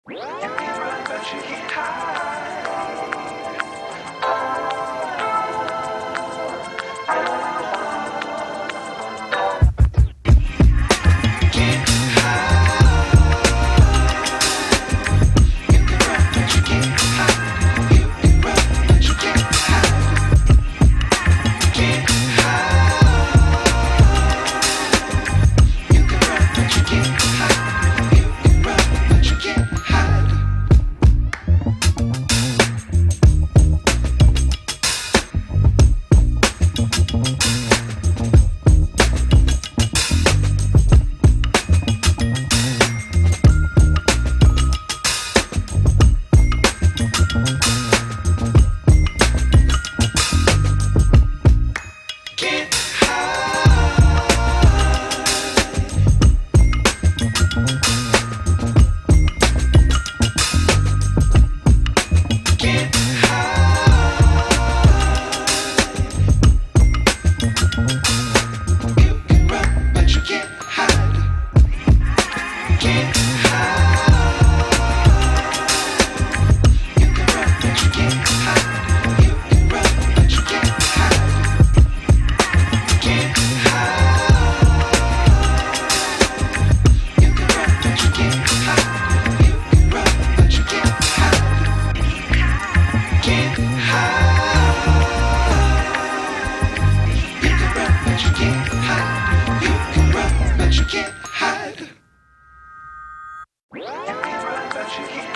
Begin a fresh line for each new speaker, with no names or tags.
You can run, but you can't hide. Can't hide. You can run, but you can't hide. You can run, but you can't hide. Can't hide. You can run, but you can't hide. You can run, but you can't hide. Can't Can't hide. You can run, but you can't hide. Can't hide. You can run, but you can't hide. You can run, but you can't hide. Can't hide. You can run, but you can't hide. You can run, but you can't hide. Can't hide. You can run, but you can't hide. You can run, but you can't hide. You can run, but you can't